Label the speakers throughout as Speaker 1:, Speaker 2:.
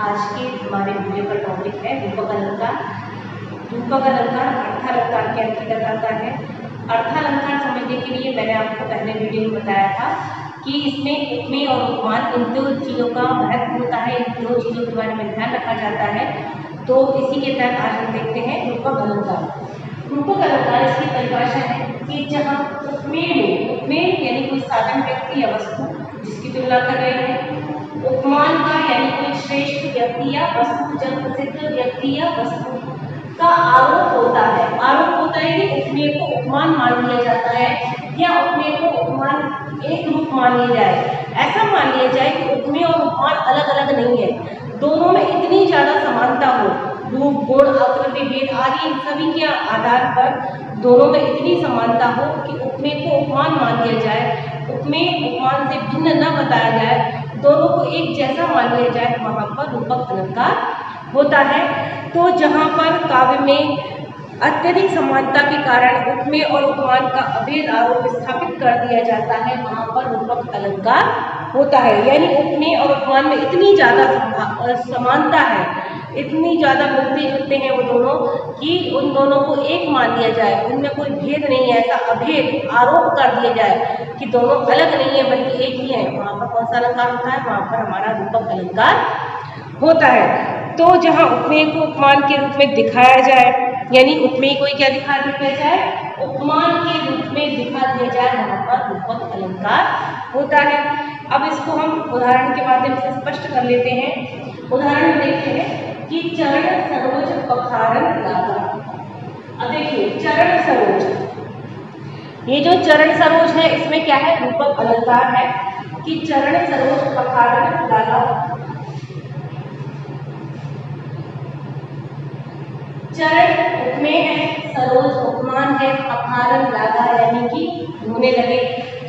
Speaker 1: आज के हमारे वीडियो का टॉपिक है रूपक अलंकार। रूपक अलंकार अर्थालंकार के अंतर्गत आता है। अर्थालंकार समझने के लिए मैंने आपको पहले वीडियो में बताया था कि इसमें उपमेय और उपमान इन दो चीज़ों का महत्व होता है, इन दो चीज़ों के बारे में ध्यान रखा जाता है। तो इसी के तहत आज हम देखते हैं रूपक अलंकार। रूपक अलंकार इसकी परिभाषा है कि जहाँ उपमेय में, उपमेय यानी कोई साधन व्यक्ति या वस्तु जिसकी तुलना कर रहे हैं, उपमान का यानी कोई श्रेष्ठ व्यक्ति या वस्तु, जब प्रसिद्ध व्यक्ति या वस्तु का आरोप होता है। आरोप होता है कि उपमेय को उपमान मान लिया जाता है या उपमेय को उपमान एक रूप मान लिया जाए। ऐसा मान लिया जाए कि उपमेय और उपमान अलग अलग नहीं है, दोनों में इतनी ज्यादा समानता हो, रूप गुण आकृति भेद आदि इन सभी के आधार पर दोनों में इतनी समानता हो कि उपमेय को उपमान मान लिया जाए, उपमेय उपमान से भिन्न न बताया जाए, दोनों को एक जैसा मान लिया जाए, वहां पर रूपक अलंकार होता है। तो जहां पर काव्य में अत्यधिक समानता के कारण उपमेय और उपमान का अभेद आरोप स्थापित कर दिया जाता है, वहां पर रूपक अलंकार होता है। यानी उपमेय और उपमान में इतनी ज्यादा समानता है, इतनी ज्यादा मिलते जुलते हैं वो दोनों कि उन दोनों को एक मान लिया जाए, उनमें कोई भेद नहीं है, ऐसा अभेद आरोप कर दिया जाए कि दोनों अलग नहीं है बल्कि एक ही है, वहां पर कौन सा अलंकार होता है? वहां पर हमारा रूपक अलंकार होता है। तो जहां उपमेय को उपमान के रूप में दिखाया जाए, यानी उपमेय को क्या दिखा दिया जाए? उपमान के रूप में दिखा दिया जाए, वहां पर रूपक अलंकार होता है। अब इसको हम उदाहरण के माध्यम से स्पष्ट कर लेते हैं। उदाहरण देखते हैं कि चरण सरोज पखारन लागा। अब देखिए चरण सरोज, ये जो चरण सरोज है इसमें क्या है? रूपक अलंकार है कि चरण सरोज पखारन लागा। चरण उपमेय है, सरोज उपमान है, पखारन लागा यानी कि धोने लगे।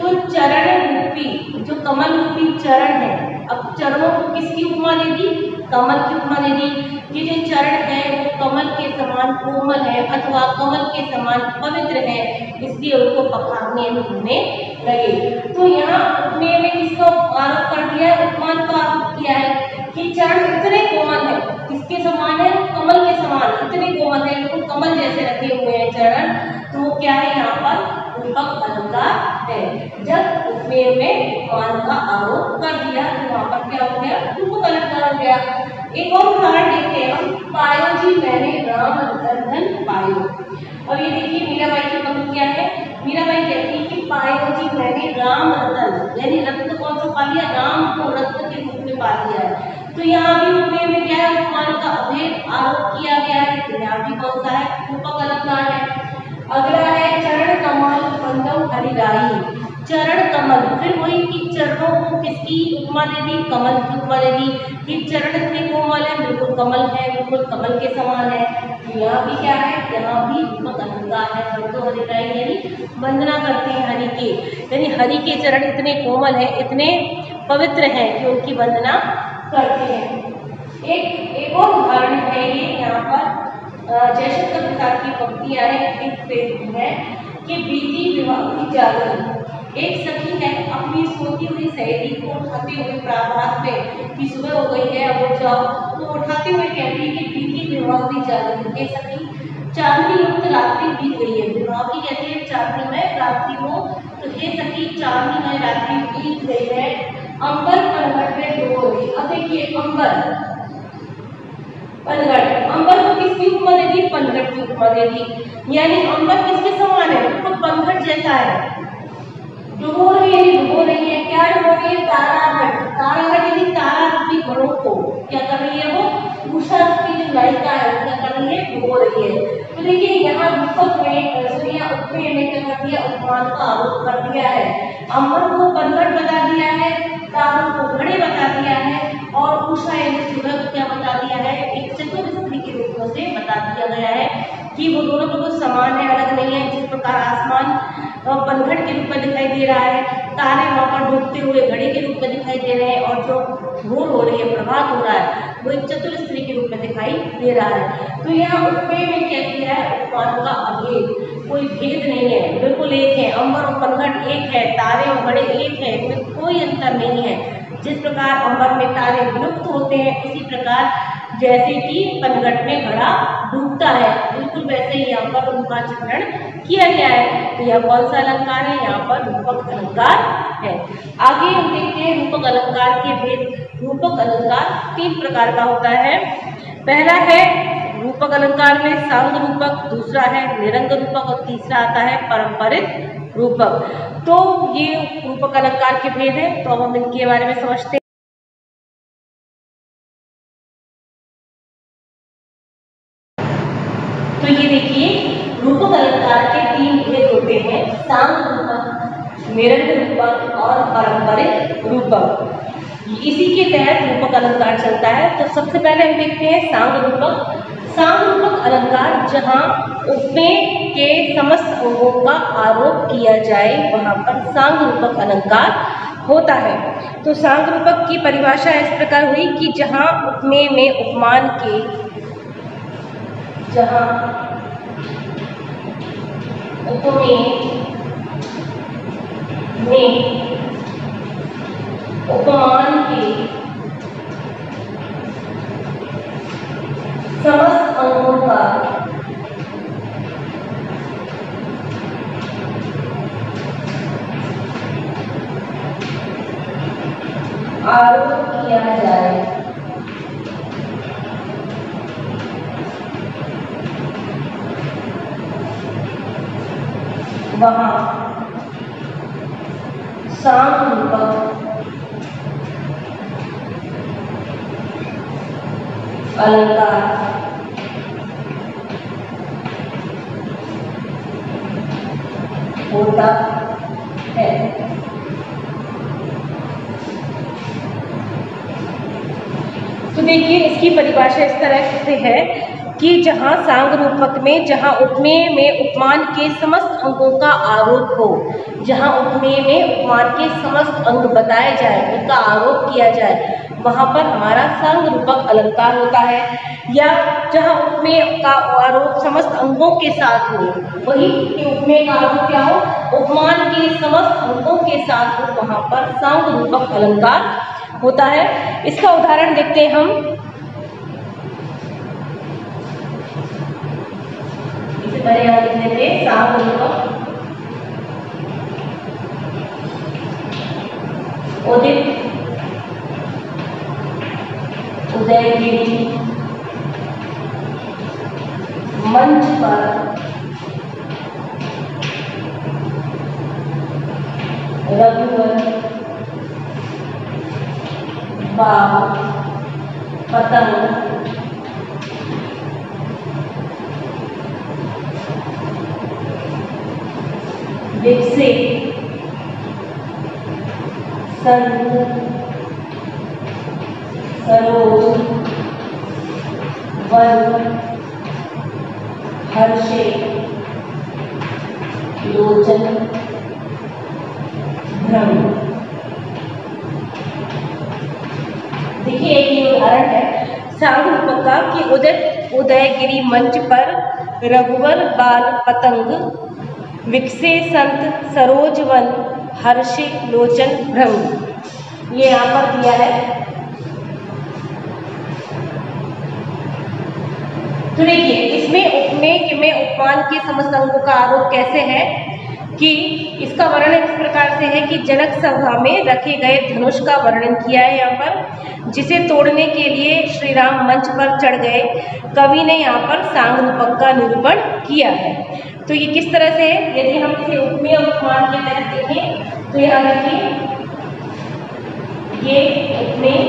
Speaker 1: तो चरण रूपी जो कमल रूपी चरण है, अब चरणों को किसकी उपमा दे दी? कमल की उपमा दे दी। ये जो चरण है वो कमल के समान कोमल है अथवा कमल के समान पवित्र है, इसलिए उनको पखारने धोने लगे। तो यहाँ उपमेय में किसका आरोप कर दिया है? उपमान का आरोप किया है कि चरण इतने कोमल है, किसके समान है? कमल के समान, इतने कोमल है, इनको कमल जैसे रखे हुए हैं चरण। तो वो क्या है? यहाँ पर रूपक अलंकार है। जब उपमेय में उपमान का आरोप कर दिया तो वहां पर क्या हो गया? रूपक अलंकार हो गया। एक और उदाहरण देखते हैं हम, पायो जी मैंने राम रतन पायो। और ये देखिए मीराबाई की पंक्ति क्या है? मीराबाई कहती है कि पायो जी मैंने राम रतन, यानी रत्न कौन सा पा लिया? राम को रत्न के रूप में पा लिया है। तो यहाँ भी उपमेय में क्या है? उपमान का अभेद आरोप किया गया है, यहाँ भी कौन सा है? रूपक अलंकार है। अगला है चरण कमल बंदव हरिराई। चरण कमल, फिर वही कि चरणों को किसकी उपमा दे दी? कमल की उपमा दे दी कि चरण इतने कोमल है, बिल्कुल कमल है, बिल्कुल कमल के समान है। यहाँ भी क्या है? यहाँ भी रूपक अलंकार है। बंदव हरिराई यानी वंदना करते हैं हरि के, यानी हरि के चरण इतने कोमल है, इतने पवित्र हैं कि उनकी वंदना करते हैं। एक और उदाहरण है ये यहाँ पर जयशंकर प्रसाद की पंक्तियां है कि बीती विवाह की जागरण। एक सखी है अपनी सोती हुई सहेली को उठाते हुए प्रभात में कि सुबह हो गई है अब उठ जाओ, तो उठाते हुए कहती है कि बीती विवाह की जागरण। ये सखी चांदनी युक्त रात्रि बीत गई है, विवाह की कहते हैं चांदनी में रात्रि हो, तो ये सखी चांदनी में रात्रि बीत गई है, अंबर पनघट में डूब गई। अब देखिए अंबर पनघट, अंबर को किसकी उपमा दे दी? पनघट की उपमा दे दी। यानी अंबर किसके समान है? बिल्कुल पनघट जैसा है। डुबो रही है, डुबो रही है, क्या डुबो रही है? तारागढ़। तारागढ़ यानी तारा रूपी गणों को क्या कर रही है? वो उषा की जो लाइका है क्या कर रही है? डुबो रही है। तो देखिए यहाँ रूपक में उपमेय में क्या कर दिया? उपमान का आरोप कर दिया है। अंबर को पनघट बता दिया है, तारों को घड़े बता दिया है, और उषा यानी सूरज को क्या बता दिया है? एक चतुर स्त्री के रूप से बता दिया गया है कि वो दोनों बिल्कुल समान है, अलग नहीं है। जिस प्रकार आसमान पनघट के रूप में दिखाई दे रहा है, तारे वहां पर डूबते हुए घड़ी के रूप में दिखाई दे रहे हैं, और जो भोर हो रही है, प्रभात हो रहा है, वो एक चतुर स्त्री के रूप में दिखाई दे रहा है। तो यहाँ उपमेय में क्या किया है? उपमान का अभेद, कोई भेद नहीं है, बिल्कुल एक है। अंबर और पनघट एक है, तारे और घड़े एक है, इनमें कोई अंतर नहीं है। जिस प्रकार अम्बर में तारे विलुप्त होते हैं, उसी प्रकार जैसे कि पनघट में घड़ा डूबता है, बिल्कुल वैसे ही यहाँ पर उनका चित्रण किया गया है। तो यह कौन सा अलंकार है? यहाँ पर रूपक अलंकार है। आगे हम देखते हैं रूपक अलंकार के भेद। रूपक अलंकार 3 प्रकार का होता है। पहला है रूपक अलंकार में सांग रूपक, दूसरा है निरंग रूपक और तीसरा आता है पारंपरिक रूपक। तो ये रूपक अलंकार के भेद है। तो अब हम इनके बारे में समझते हैं। तो ये देखिए रूपक अलंकार के 3 भेद होते हैं, सांग रूपक, निरंग रूपक और पारंपरिक रूपक। इसी के तहत रूपक अलंकार चलता है। तो सबसे पहले हम देखते हैं सांग रूपक। सांग रूपक अलंकार जहाँ उपमेय के समस्त अंगों का आरोप किया जाए, वहां पर सांग रूपक अलंकार होता है। तो सांग रूपक की परिभाषा इस प्रकार हुई कि जहाँ उपमेय में उपमान के उपमान के समस्त अंगों का आरोप किया जाए, वहाँ सांग रूपक अलंकार होता है। तो देखिए इसकी परिभाषा इस तरह से है कि जहाँ सांग रूपक में जहाँ उपमेय में उपमान के समस्त अंगों का आरोप हो, जहाँ उपमेय में उपमान के समस्त अंग बताए जाए, उनका आरोप किया जाए, वहाँ पर हमारा सांग रूपक अलंकार होता है। या जहाँ उपमेय का आरोप समस्त अंगों के साथ हो, वही उपमेय का आरोप क्या हो? उपमान के समस्त अंगों के साथ हो, वहाँ पर सांग रूपक अलंकार होता है। इसका उदाहरण देखते हैं हम। इसे पहले यहाँ लिख लेते हैं सांग रूपक। उदित, उदयगिरी, मंच पर, रघुवर, बाल, पतंग, विकसित, संत, सरोज, वन, हर्षे, लोचन, भ्रम। देखिए एक ये उदाहरण है सांग रूपक का कि उदयगिरी मंच पर, रघुवर बाल पतंग, विकसे संत, सरोज वन, हर्षे लोचन भ्रम। ये यहाँ पर दिया है। तो देखिए इसमें उपमेय में उपमान के समस्त अंगों का आरोप कैसे है कि इसका वर्णन इस प्रकार से है कि जनक सभा में रखे गए धनुष का वर्णन किया है यहाँ पर, जिसे तोड़ने के लिए श्री राम मंच पर चढ़ गए। कवि ने यहाँ पर सांग रूपक का निरूपण किया है। तो ये किस तरह से है? यदि हम इसे उपमेय उपमान के तहत देखें तो यहाँ देखिए ये उपमेय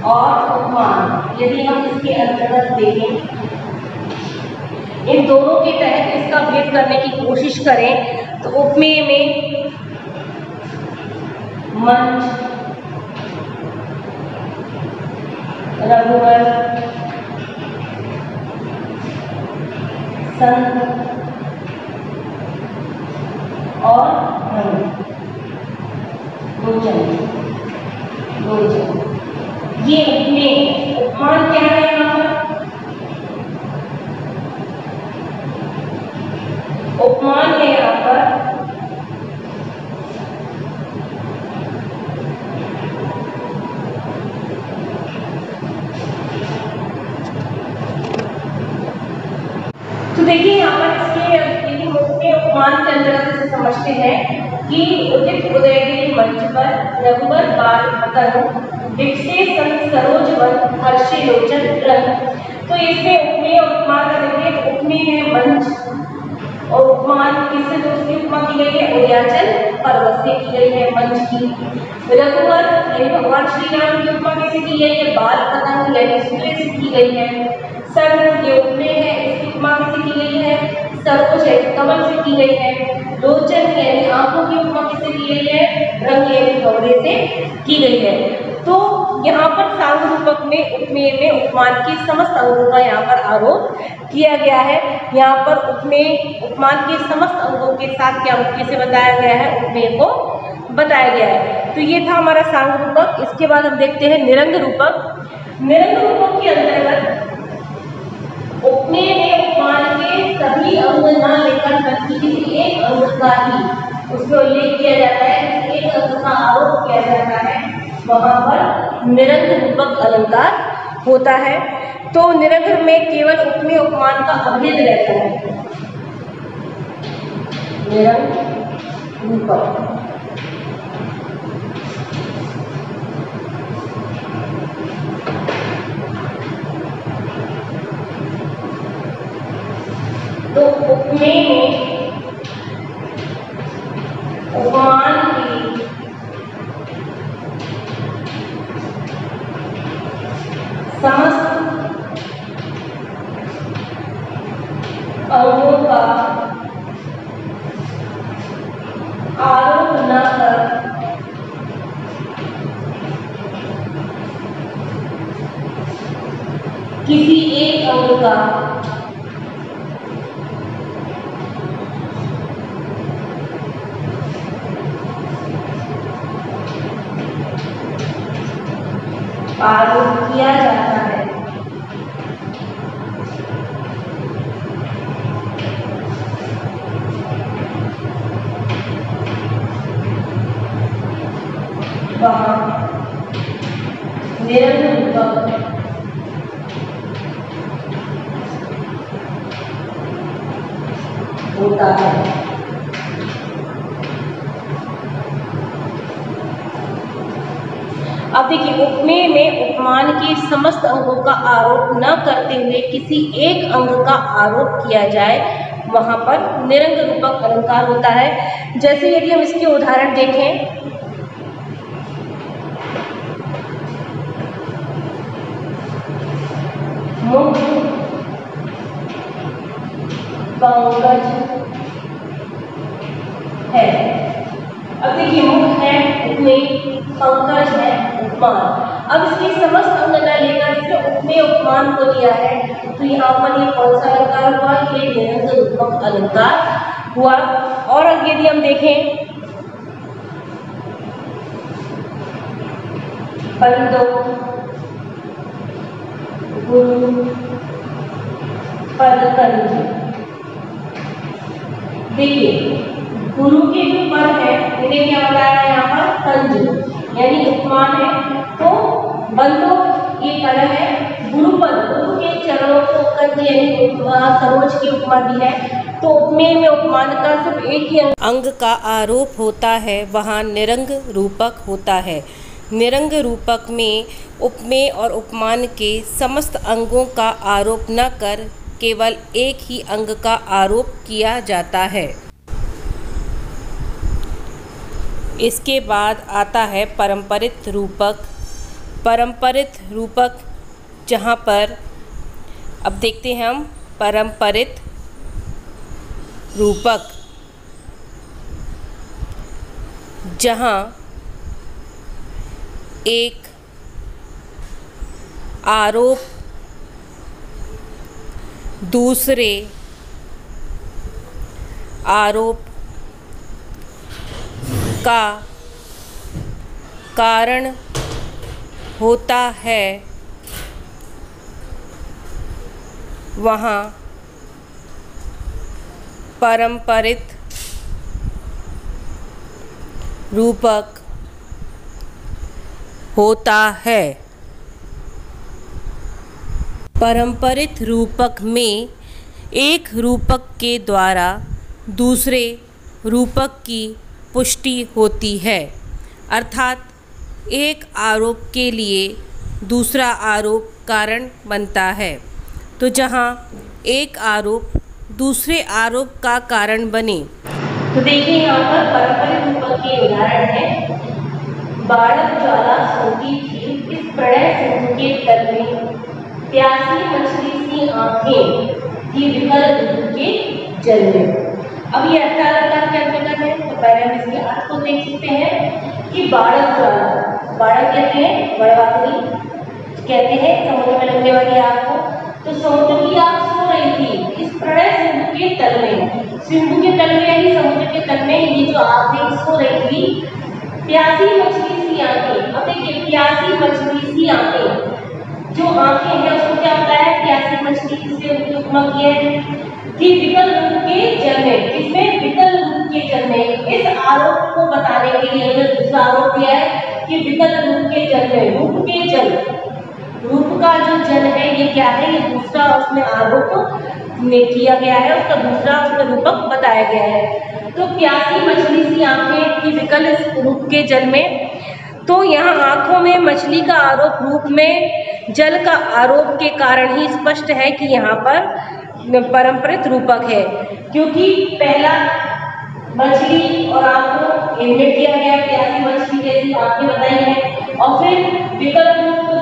Speaker 1: और उपमान, यदि हम इसके अंतर्गत देखें, इन दोनों के तहत इसका भेद करने की कोशिश करें तो उपमेय में मंच, रघुवर, संत और लोचन, ये उपमेय। उपमान क्या है यहाँ पर? उपमान है यहाँ पर समझते हैं कि उदित उदयगिरी मंच पर रघुवर बाल पतन विकसे संत सरोज वन हर्षे लोचन रंग। तो इसमें उपमेय और उपमान का देखिए, तो उपमेय है मंच और उपमान किससे तो उसकी उपमा की गई है उदयाचल पर्वत से की गई है मंच की। रघुवर यानी भगवान श्री राम की उपमा कैसे की गई है बाल पतंग यानी सूर्य से की गई है। सर्व ये उपमेय है, इसकी उपमा कैसे की गई है सरोज है कमल से की गई है। लोचन यानी आंखों की उपमा किससे की गई है रंग यानी कमरे से की गई है। तो यहाँ पर सांग रूपक में उपमेय में उपमान के समस्त अंगों का यहाँ पर आरोप किया गया है। यहाँ पर उपमेय उपमान के समस्त अंगों के साथ क्या कैसे बताया गया है उपमेय को बताया गया है। तो ये था हमारा सांग रूपक। इसके बाद हम देखते हैं निरंग रूपक। निरंग रूपक के अंतर्गत उपमेय में उपमान के सभी अंग न लेकर बल्कि किसी एक अंग का ही उसमें उल्लेख किया जाता है, किसी एक अंग का आरोप किया जाता है, वहां पर निरंग रूपक अलंकार होता है। तो निरंग में केवल उपमेय उपमान का अभेद रहता है। निरंग रूपक तो उपमेय में उपमान की समस्त अंगों का आरोप न कर किसी एक अंग का आरोप किया जाता है। वहाँ निरंग रूपक होता है। अब देखिए, उपमेय में उपमान के समस्त अंगों का आरोप न करते हुए किसी एक अंग का आरोप किया जाए, वहां पर निरंग रूपक अलंकार होता है। जैसे यदि हम इसके उदाहरण देखें, मुख पंकज है। अब देखिए, मुख है उपमेय, पंकज है उपमान। अब इसके समस्त अंग न लेकर इसमें उपमेय उपमान को दिया है, तो यहाँ पर ये कौन सा अलंकार हुआ, ये निरंग रूपक अलंकार हुआ। और यदि हम देखें बंदो गुरु पदकंज, देखिए गुरु के जो पद है इन्हें क्या बताया है यहाँ पर कंज यानी उपमान है। तो बंदो ये पद है, गुरुपद गुरु के चरणों को कंज यानी सरोज की उपमा दी है। तो उपमेय में उपमान का सिर्फ एक ही अंग का आरोप होता है, वहाँ निरंग रूपक होता है। निरंग रूपक में उपमेय और उपमान के समस्त अंगों का आरोप न कर केवल एक ही अंग का आरोप किया जाता है। इसके बाद आता है परंपरित रूपक। परंपरित रूपक जहाँ पर अब देखते हैं हम परंपरित रूपक, जहाँ एक आरोप दूसरे आरोप का कारण होता है, वहाँ परंपरित रूपक होता है। परंपरित रूपक में एक रूपक के द्वारा दूसरे
Speaker 2: रूपक की पुष्टि होती है, अर्थात एक आरोप के लिए दूसरा आरोप कारण बनता है। तो जहाँ एक आरोप दूसरे आरोप का कारण बने,
Speaker 1: तो देखिए यहाँ पर परंपरिक रूपक के उदाहरण है। बाढ़ ज्वाला सोती थी इस प्रलय सिंधु के तल में, प्यासी मछली सी आंखें थी विकल ऋतु के जल में। अब ये अर्थ क्या जगह है, तो पहले हम इसके अर्थ को देख सकते हैं कि बाढ़ ज्वाला, बाढ़ कहते हैं बड़वाखरी कहते हैं समुद्र में लगने वाली आग को। तो समुद्र की आग सो रही थी इस प्रलय सिंधु के तल में, सिंधु के तल में यानी समुद्र के तल में ये जो आग है सो रही थी। प्यासी मछली सी आंखें, अब देखिए प्यासी मछली सी आंखें, जो आंखें हैं उसको क्या होता है, प्यासी मछली से उपमा किया है कि विकल रूप के जल में, इसमें विकल रूप के जल में, इस आरोप को बताने के लिए हमने दूसरा आरोप दिया है कि विकल रूप के जल में, रूप के जल, रूप का जो जल है ये क्या है, ये दूसरा उसमें आरोप में किया गया है, उसका दूसरा उसमें रूपक बताया गया है। तो प्यासी मछली सी आंखें की विकल रूप के जल में, तो यहाँ आंखों में मछली का आरोप रूप में जल का आरोप के कारण ही स्पष्ट है कि यहाँ पर परंपरित रूपक है, क्योंकि पहला मछली और आंखों इन्हें किया गया, प्यासी मछली जैसी आंखें बताई हैं, और फिर विकल्प रूप को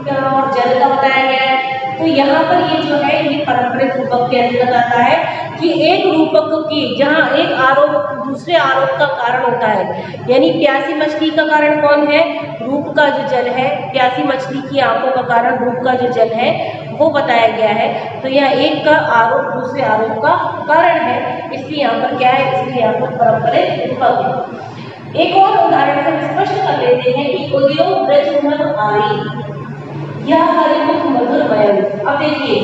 Speaker 1: और जल का बताया गया है। तो यहाँ पर ये जो है ये परंपरित रूपक के अंतर्गत आता है कि एक रूपक की जहाँ एक आरोप दूसरे आरोप का कारण होता है, यानी प्यासी मछली का कारण कौन है, रूप का जो जल है, प्यासी मछली की आंखों का कारण रूप का जो जल है वो बताया गया है। तो यह एक का आरोप दूसरे आरोप का कारण है, इसलिए यहाँ पर क्या है, इसलिए यहाँ पर परंपरित रूपक है। एक और उदाहरण से स्पष्ट कर लेते हैं कि उद्योग ब्रज नभ आई यह हरिमुख मधुर मयम। अब देखिए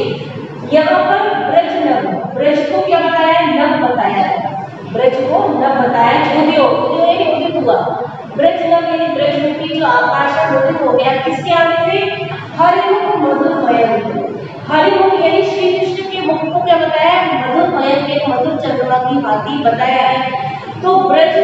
Speaker 1: यहाँ पर ब्रज नभ, ब्रज को क्या बताया है, नभ बताया है, ब्रज को नभ बताया, उदित हुआ, ब्रज नभ यानी ब्रज रूपी जो आकाश है उदित हो गया, किसके आने से, हरिमुख मधुर मयम। हरिमुख यानी श्री कृष्ण के मुख को क्या बताया, मधुर मयम के मधुर चंद्रमा की भांति बताया है। तो ब्रज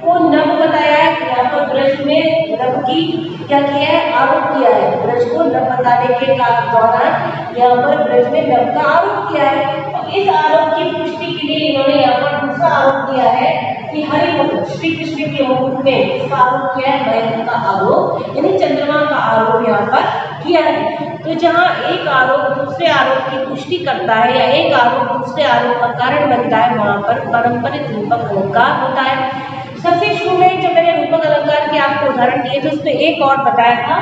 Speaker 1: को नभ बताया है, यहाँ पर ब्रज में नभ की क्या किया है, आरोप किया है, ब्रज को नभ बताने के दौरान यहाँ पर ब्रज में नभ का आरोप किया है। और इस आरोप की पुष्टि के लिए इन्होंने यहाँ पर दूसरा आरोप किया है कि हरिमुख श्री कृष्ण के मुख में इसका आरोप किया है, मयंक का आरोप यानी चंद्रमा का आरोप यहाँ पर किया है। तो जहाँ एक आरोप दूसरे आरोप की पुष्टि करता है या एक आरोप दूसरे आरोप का कारण बनता है, वहाँ पर परंपरित रूपक अलंकार होता है। सबसे शुरू में जब मैंने रूपक अलंकार के आपको उदाहरण दिए तो उसमें एक और बताया था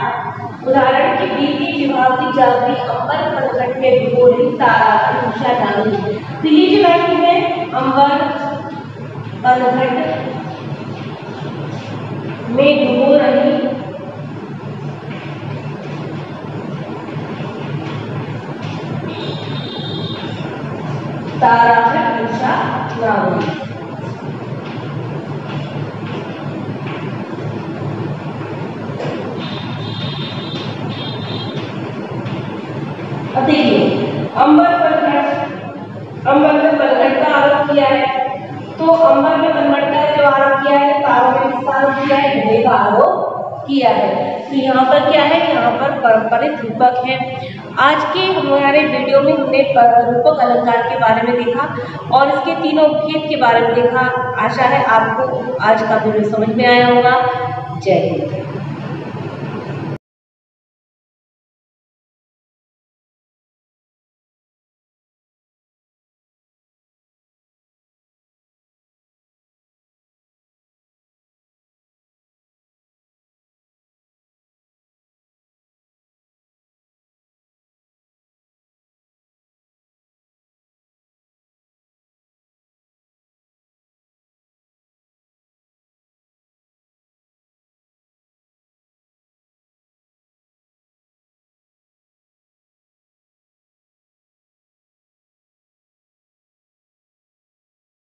Speaker 1: उदाहरण की बीती विभावती जागरी अंबर पनघट में डुबो रही तारा उषा डाली। तो ये जो लाइन है अंबर पनघट में डुबो रही तारा उषा डाली। अब देखिए अंबर में पनघट का आरोप किया है, तो अंबर में पनघट का जो आरोप किया है, तारों में किसका आरोप किया है, घड़े का आरोप किया है। तो यहाँ पर क्या है, यहाँ पर परंपरित रूपक है। आज के हमारे वीडियो में हमने रूपक अलंकार के बारे में देखा और इसके तीनों भेद के बारे में देखा। आशा है आपको आज का वीडियो समझ में आया होगा। जय हिंद।